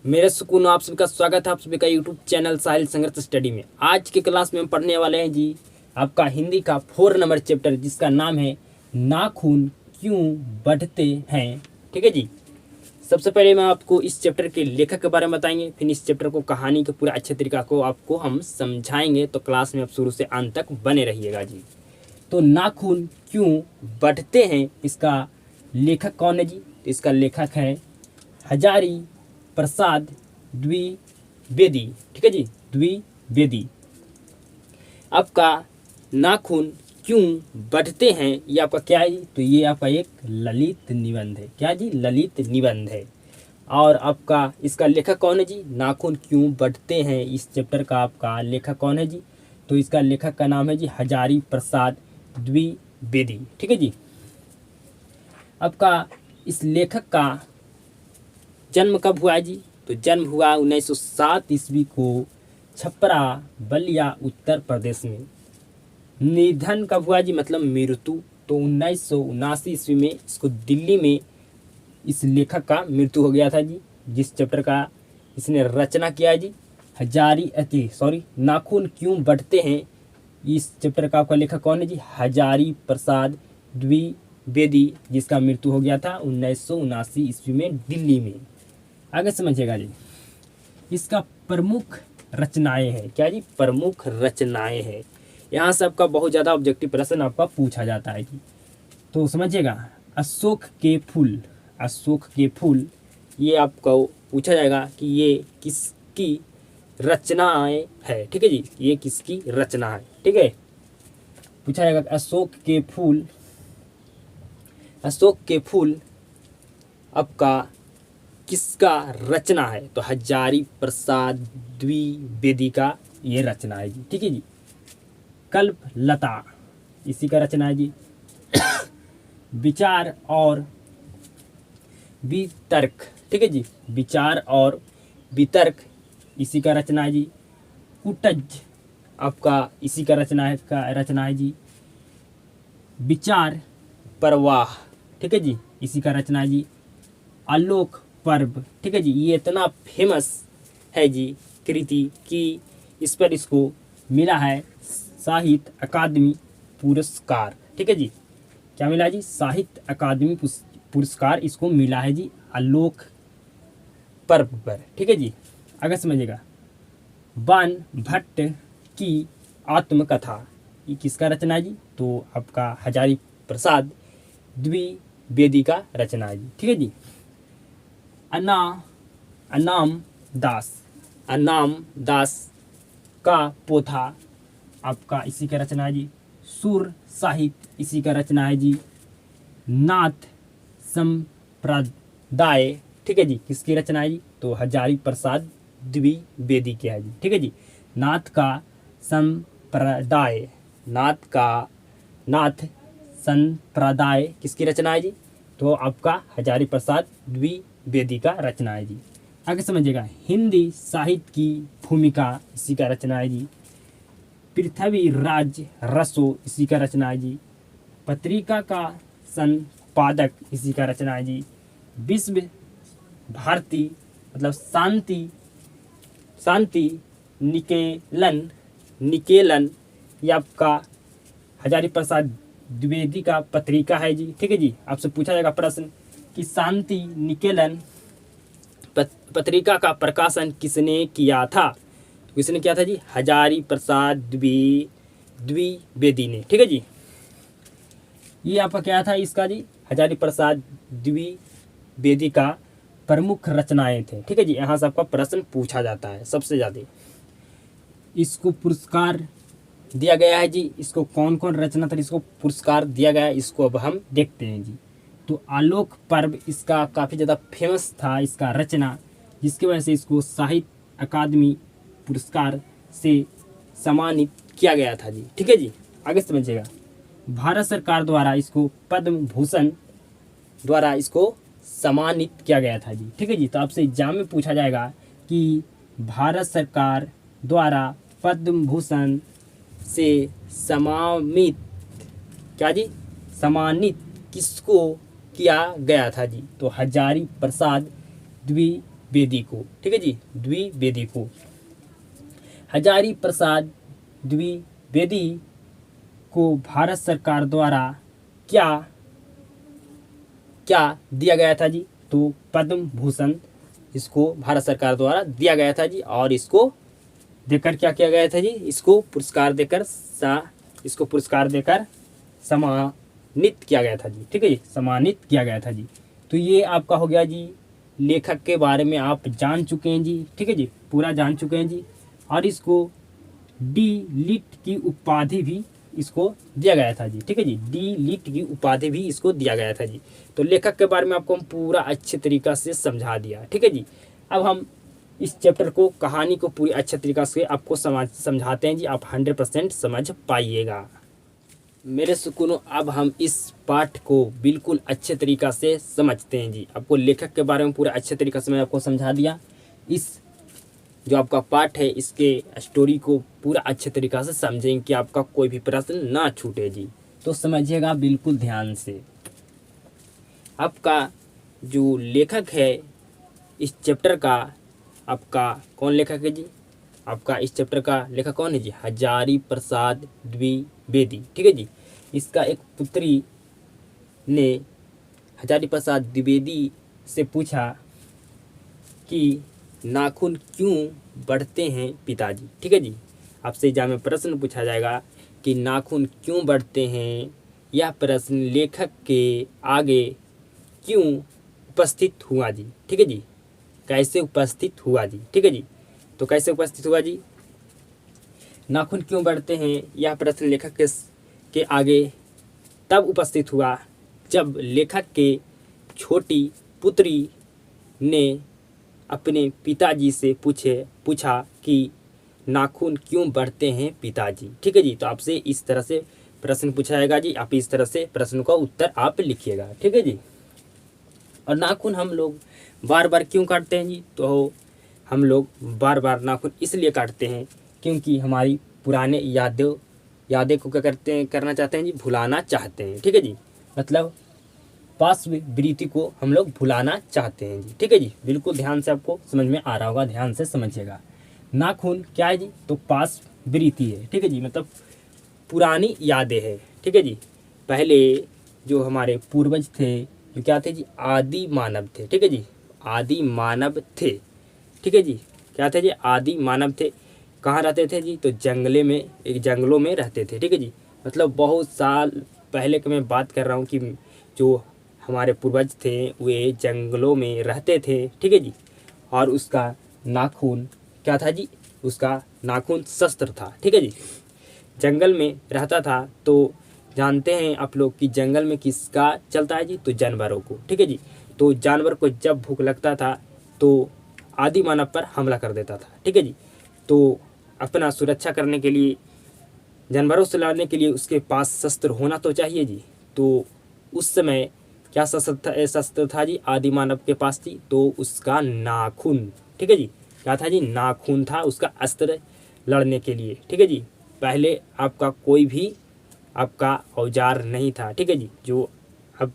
मेरे सुकून आप सभी का स्वागत है आप सभी का यूट्यूब चैनल साहिल संघर्ष स्टडी में। आज के क्लास में हम पढ़ने वाले हैं जी आपका हिंदी का 4 नंबर चैप्टर, जिसका नाम है नाखून क्यों बढ़ते हैं। ठीक है जी। सबसे पहले मैं आपको इस चैप्टर के लेखक के बारे में बताएंगे, फिर इस चैप्टर को कहानी के पूरा अच्छे तरीका को आपको हम समझाएंगे। तो क्लास में आप शुरू से अंत तक बने रहिएगा जी। तो नाखून क्यों बढ़ते हैं, इसका लेखक कौन है जी? तो इसका लेखक है हजारी प्रसाद द्विवेदी। ठीक है जी, द्विवेदी। आपका नाखून क्यों बढ़ते हैं ये आपका क्या है जी? तो ये आपका एक ललित निबंध है। क्या जी? ललित निबंध है। और आपका इसका लेखक कौन है जी? नाखून क्यों बढ़ते हैं इस चैप्टर का आपका लेखक कौन है जी? तो इसका लेखक का नाम है जी हजारी प्रसाद द्विवेदी। ठीक है जी। आपका इस लेखक का जन्म कब हुआ है जी? तो जन्म हुआ 1907 ईस्वी को छपरा बलिया उत्तर प्रदेश में। निधन कब हुआ जी? मतलब मृत्यु तो 1979 ईस्वी में इसको दिल्ली में इस लेखक का मृत्यु हो गया था जी, जिस चैप्टर का इसने रचना किया है जी। नाखून क्यों बढ़ते हैं इस चैप्टर का आपका लेखक कौन है जी? हजारी प्रसाद द्विवेदी, जिसका मृत्यु हो गया था 1979 ईस्वी में दिल्ली में। आगे समझिएगा जी। इसका प्रमुख रचनाएं हैं। क्या जी? प्रमुख रचनाएं हैं। यहाँ से आपका बहुत ज़्यादा ऑब्जेक्टिव प्रश्न आपका पूछा जाता है जी, तो समझिएगा। अशोक के फूल, अशोक के फूल, ये आपको पूछा जाएगा कि ये किसकी रचनाएं है। ठीक है जी, ये किसकी रचना है। ठीक है, पूछा जाएगा अशोक के फूल, अशोक के फूल आपका किसका रचना है? तो हजारी प्रसाद द्विवेदी का ये रचना है जी। ठीक है जी। कल्पलता इसी का रचना है जी। विचार और वितर्क, ठीक है जी, विचार और वितर्क इसी का रचना है जी। कुटज आपका इसी का रचना है जी। विचार प्रवाह, ठीक है जी, इसी का रचना है जी। आलोक पर्व, ठीक है जी, ये इतना फेमस है जी कृति कि इस पर इसको मिला है साहित्य अकादमी पुरस्कार। ठीक है जी, क्या मिला जी? साहित्य अकादमी पुरस्कार इसको मिला है जी आलोक पर्व पर। ठीक है जी। आगे समझिएगा। बाण भट्ट की आत्मकथा, ये किसका रचना है जी? तो आपका हजारी प्रसाद द्विवेदी का रचना है जी। ठीक है जी। अनाम दास, अनाम दास का पोथा आपका इसी का रचना है जी। सुर साहित्य इसी का रचना है जी। नाथ संप्रदाय, ठीक है जी, किसकी रचना है जी? तो हजारी प्रसाद द्विवेदी के है जी। ठीक है जी। नाथ का संप्रदाय, नाथ संप्रदाय किसकी रचना है जी? तो आपका हजारी प्रसाद द्विवेदी का रचना है जी। आगे समझिएगा। हिंदी साहित्य की भूमिका इसी का रचना है जी। पृथ्वी राज रसो इसी का रचना है जी। पत्रिका का संपादक इसी का रचना है जी। विश्व भारती मतलब शांति निकेलन ये आपका हजारी प्रसाद द्विवेदी का पत्रिका है जी। ठीक है जी। आपसे पूछा जाएगा प्रश्न कि शांति निकेलन पत्रिका का प्रकाशन किसने किया था? तो किसने किया था जी? हजारी प्रसाद द्विवेदी ने। ठीक है जी। ये आपका क्या था इसका जी? हजारी प्रसाद द्विवेदी का प्रमुख रचनाएं थे। ठीक है जी। यहाँ से आपका प्रश्न पूछा जाता है सबसे ज़्यादा। इसको पुरस्कार दिया गया है जी। इसको कौन कौन रचना था इसको पुरस्कार दिया गया है, इसको अब हम देखते हैं जी। तो आलोक पर्व इसका काफ़ी ज़्यादा फेमस था इसका रचना, जिसकी वजह से इसको साहित्य अकादमी पुरस्कार से सम्मानित किया गया था जी। ठीक है जी। आगे समझिएगा। भारत सरकार द्वारा इसको पद्म भूषण द्वारा इसको सम्मानित किया गया था जी। ठीक है जी। तो आपसे एग्जाम में पूछा जाएगा कि भारत सरकार द्वारा पद्म भूषण से सम्मानित, क्या जी, सम्मानित किसको किया गया था जी? तो हजारी प्रसाद द्विवेदी द्विवेदी को, ठीक है जी, द्विवेदी को। हजारी प्रसाद द्विवेदी को भारत सरकार द्वारा क्या क्या दिया गया था जी? तो पद्म भूषण इसको भारत सरकार द्वारा दिया गया था जी। और इसको देकर क्या किया गया था जी? इसको पुरस्कार देकर सम्मानित किया गया था जी, ठीक है जी, सम्मानित किया गया था जी। तो ये आपका हो गया जी, लेखक के बारे में आप जान चुके हैं जी, ठीक है जी, पूरा जान चुके हैं जी। और इसको डी लिट की उपाधि भी इसको दिया गया था जी, ठीक है जी, डी लिट की उपाधि भी इसको दिया गया था जी। तो लेखक के बारे में आपको हम पूरा अच्छे तरीक़ा से समझा दिया, ठीक है जी। अब हम इस चैप्टर को, कहानी को पूरी अच्छे तरीक़ा से आपको समझाते हैं जी, आप 100% समझ पाइएगा मेरे सुकूनों। अब हम इस पाठ को बिल्कुल अच्छे तरीक़ा से समझते हैं जी। आपको लेखक के बारे में पूरा अच्छे तरीक़ा से मैं आपको समझा दिया। इस जो आपका पाठ है, इसके स्टोरी को पूरा अच्छे तरीक़ा से समझेंगे कि आपका कोई भी प्रश्न ना छूटे जी। तो समझिएगा बिल्कुल ध्यान से। आपका जो लेखक है इस चैप्टर का, आपका कौन लेखक है जी? आपका इस चैप्टर का लेखक कौन है जी? हजारी प्रसाद द्विवेदी, ठीक है जी। इसका एक पुत्री ने हजारी प्रसाद द्विवेदी से पूछा कि नाखून क्यों बढ़ते हैं पिताजी, ठीक है जी। आपसे एग्जाम में प्रश्न पूछा जाएगा कि नाखून क्यों बढ़ते हैं। यह प्रश्न लेखक के आगे क्यों उपस्थित हुआ जी, ठीक है जी, कैसे उपस्थित हुआ जी, ठीक है जी। तो कैसे उपस्थित हुआ जी? नाखून क्यों बढ़ते हैं, यह प्रश्न लेखक के आगे तब उपस्थित हुआ जब लेखक के छोटी पुत्री ने अपने पिताजी से पूछा कि नाखून क्यों बढ़ते हैं पिताजी, ठीक है जी। तो आपसे इस तरह से प्रश्न पूछा जाएगा जी, आप इस तरह से प्रश्न का उत्तर आप लिखिएगा, ठीक है जी। और नाखून हम लोग बार बार क्यों काटते हैं जी? तो हम लोग बार बार नाखून इसलिए काटते हैं क्योंकि हमारी पुराने यादें को क्या करना चाहते हैं जी? भुलाना चाहते हैं, ठीक है जी। मतलब पास्ट स्मृति को हम लोग भुलाना चाहते हैं जी, ठीक है जी। बिल्कुल ध्यान से, आपको समझ में आ रहा होगा, ध्यान से समझिएगा। नाखून क्या है जी? तो पास्ट स्मृति है, ठीक है जी, मतलब पुरानी यादें है, ठीक है जी। पहले जो हमारे पूर्वज थे, जो क्या थे जी? आदि मानव थे, ठीक है जी, आदि मानव थे, ठीक है जी। क्या थे जी? आदि मानव थे। कहाँ रहते थे जी? तो जंगलों में रहते थे, ठीक है जी। मतलब बहुत साल पहले की मैं बात कर रहा हूँ कि जो हमारे पूर्वज थे वे जंगलों में रहते थे, ठीक है जी। और उसका नाखून क्या था जी? उसका नाखून शस्त्र था, ठीक है जी। जंगल में रहता था, तो जानते हैं आप लोग कि जंगल में किसका चलता है जी? तो जानवरों को, ठीक है जी। तो जानवर को जब भूख लगता था तो आदि मानव पर हमला कर देता था, ठीक है जी। तो अपना सुरक्षा करने के लिए, जानवरों से लड़ने के लिए उसके पास शस्त्र होना तो चाहिए जी। तो उस समय क्या शस्त्र था जी? आदि मानव के पास थी, तो उसका नाखून, ठीक है जी। क्या था जी? नाखून था उसका अस्त्र लड़ने के लिए, ठीक है जी। पहले आपका कोई भी आपका औजार नहीं था, ठीक है जी। जो अब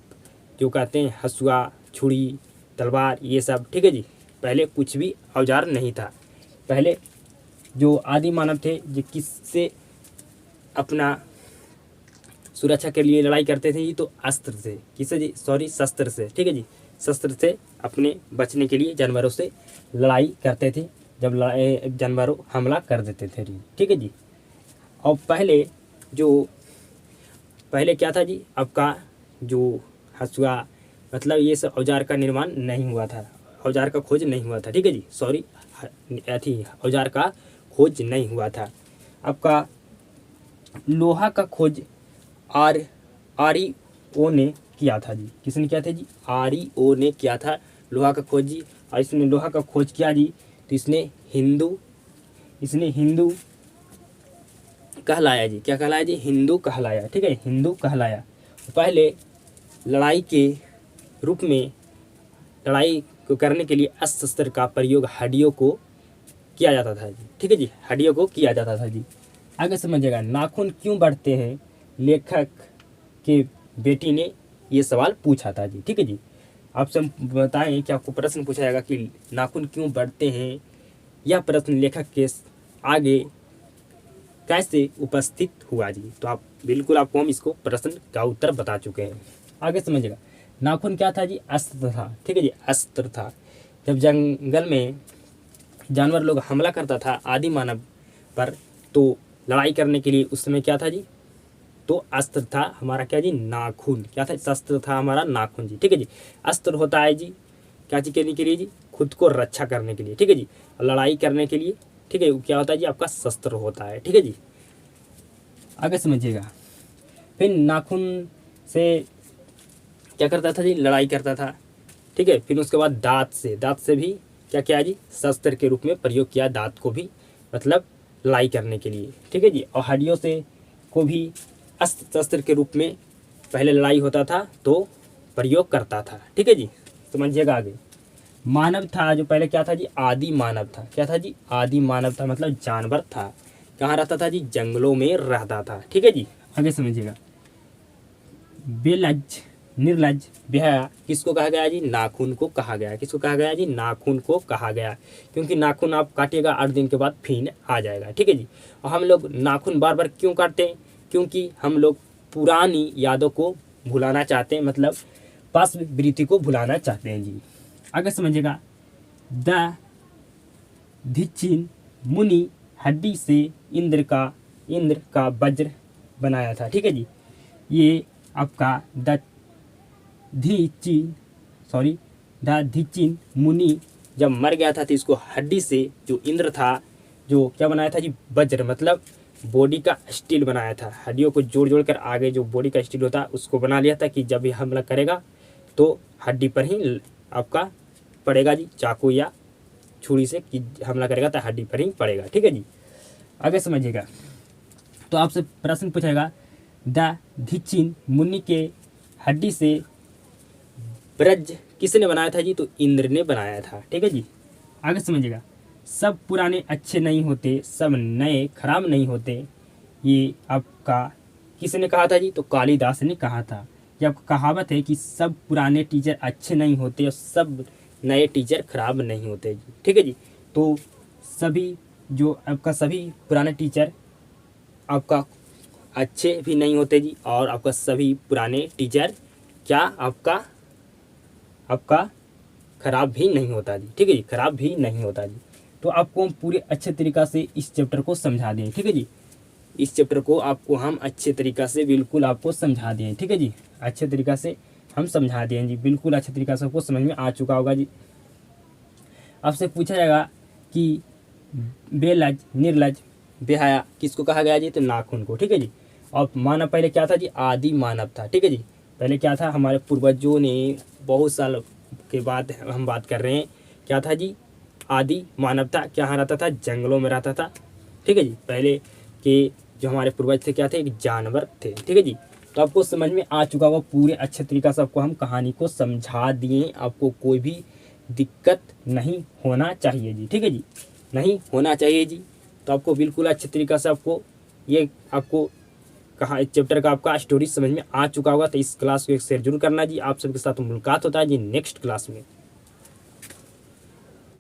जो कहते हैं हसुआ, छुरी, तलवार, ये सब, ठीक है जी। पहले कुछ भी औजार नहीं था। पहले जो आदि मानव थे जो किससे अपना सुरक्षा के लिए लड़ाई करते थे जी? तो अस्त्र से, किससे जी? सॉरी, शस्त्र से, ठीक है जी। शस्त्र से अपने बचने के लिए जानवरों से लड़ाई करते थे जब जानवरों हमला कर देते थे जी, ठीक है जी। और पहले क्या था जी? आपका जो हसुआ, मतलब ये सब औजार का निर्माण नहीं हुआ था, औजार का खोज नहीं हुआ था, ठीक है जी। सॉरी, औजार का खोज नहीं हुआ था। आपका लोहा का खोज आर.ई.ओ. ने किया था जी। किसने किया था जी? आर.ई.ओ. ने किया था लोहा का खोज जी। और इसने लोहा का खोज किया जी, तो इसने हिंदू कहलाया जी। क्या कहलाया जी? हिंदू कहलाया, ठीक है, हिंदू कहलाया। पहले लड़ाई के रूप में, लड़ाई को करने के लिए अस्त्र शस्त्र का प्रयोग हड्डियों को किया जाता था जी, ठीक है जी, हड्डियों को किया जाता था जी। आगे समझिएगा, नाखून क्यों बढ़ते हैं, लेखक के बेटी ने ये सवाल पूछा था जी, ठीक है जी। आपसे हम बताएं कि आपको प्रश्न पूछा जाएगा कि नाखून क्यों बढ़ते हैं। यह प्रश्न लेखक के आगे कैसे उपस्थित हुआ जी। तो आप बिल्कुल आपको हम इसको प्रश्न का उत्तर बता चुके हैं। आगे समझिएगा, नाखून क्या था जी? अस्त्र था। ठीक है जी, अस्त्र था। जब जंगल में जानवर लोग हमला करता था आदि मानव पर, तो लड़ाई करने के लिए उस समय क्या था जी? तो अस्त्र था हमारा क्या जी? नाखून। क्या था? शस्त्र था हमारा नाखून जी। ठीक है जी। अस्त्र होता है जी क्या चीज करने के लिए जी? खुद को रक्षा करने के लिए। ठीक है जी। और लड़ाई करने के लिए, ठीक है, क्या होता है जी? आपका शस्त्र होता है। ठीक है जी। आगे समझिएगा, फिर नाखून से क्या करता था जी? लड़ाई करता था। ठीक है। फिर उसके बाद दांत से भी क्या किया जी? शस्त्र के रूप में प्रयोग किया दांत को भी, मतलब लड़ाई करने के लिए। ठीक है जी। और हड्डियों से को भी अस्त्र शस्त्र के रूप में पहले लड़ाई होता था तो प्रयोग करता था। ठीक है जी। समझिएगा आगे, मानव था जो पहले क्या था जी? आदि मानव था। क्या था जी? आदि मानव था, मतलब जानवर था। कहाँ रहता था जी? जंगलों में रहता था। ठीक है जी। आगे समझिएगा, बेलज निर्लज बेहया किसको कहा गया जी? नाखून को कहा गया। किसको कहा गया जी? नाखून को कहा गया। क्योंकि नाखून आप काटिएगा 8 दिन के बाद फिर आ जाएगा। ठीक है जी। और हम लोग नाखून बार बार क्यों काटते हैं? क्योंकि हम लोग पुरानी यादों को भुलाना चाहते हैं, मतलब पास्ट स्मृति को भुलाना चाहते हैं जी। आगे समझिएगा, द धिचिन मुनि हड्डी से इंद्र का वज्र बनाया था। ठीक है जी। ये आपका द धिचिन मुनि जब मर गया था तो इसको हड्डी से, जो इंद्र था, जो क्या बनाया था जी? वज्र, मतलब बॉडी का स्टील बनाया था। हड्डियों को जोड़ जोड़ कर आगे जो बॉडी का स्टील होता है उसको बना लिया था कि जब भी हमला करेगा तो हड्डी पर ही आपका पड़ेगा जी, चाकू या छुरी से कि हमला करेगा तो हड्डी पर ही पड़ेगा। ठीक है जी। आगे समझिएगा, तो आपसे प्रश्न पूछेगा, द धिचिन मुनि के हड्डी से ब्रज किसने बनाया था जी? तो इंद्र ने बनाया था। ठीक है जी। आगे समझिएगा, सब पुराने अच्छे नहीं होते, सब नए खराब नहीं होते। ये आपका किसने कहा था जी? तो कालिदास ने कहा था। ये आपका कहावत है कि सब पुराने टीचर अच्छे नहीं होते और सब नए टीचर खराब नहीं होते जी। ठीक है जी। तो सभी जो आपका सभी पुराने टीचर आपका अच्छे भी नहीं होते जी, और आपका सभी पुराने टीचर क्या आपका खराब भी नहीं होता जी। ठीक है जी, खराब भी नहीं होता जी। तो आपको हम पूरे अच्छे तरीक़ा से इस चैप्टर को समझा दें। ठीक है जी। इस चैप्टर को आपको हम अच्छे तरीक़ा से बिल्कुल आपको समझा दें। ठीक है जी। अच्छे तरीक़ा से हम समझा दें जी, बिल्कुल अच्छे तरीक़ा से आपको समझ में आ चुका होगा जी। आपसे पूछा जाएगा कि बेलज निर्लज बेहया किसको कहा गया जी? तो नाखून को। ठीक है जी। और मानव पहले क्या था जी? आदि मानव था। ठीक है जी। पहले क्या था? हमारे पूर्वजों ने बहुत साल के बाद हम बात कर रहे हैं, क्या था जी? आदि मानव था। क्या रहता था? जंगलों में रहता था। ठीक है जी। पहले के जो हमारे पूर्वज थे क्या थे? एक जानवर थे। ठीक है जी। तो आपको समझ में आ चुका होगा पूरे अच्छे तरीक़ा से आपको हम कहानी को समझा दिए। आपको कोई भी दिक्कत नहीं होना चाहिए जी। ठीक है जी, नहीं होना चाहिए जी। तो आपको बिल्कुल अच्छे तरीक़ा से आपको ये आपको कहा चैप्टर का आपका स्टोरी समझ में आ चुका होगा। तो इस क्लास को एक शेयर जरूर करना जी। आप सबके साथ मुलाकात होता है जी नेक्स्ट क्लास में।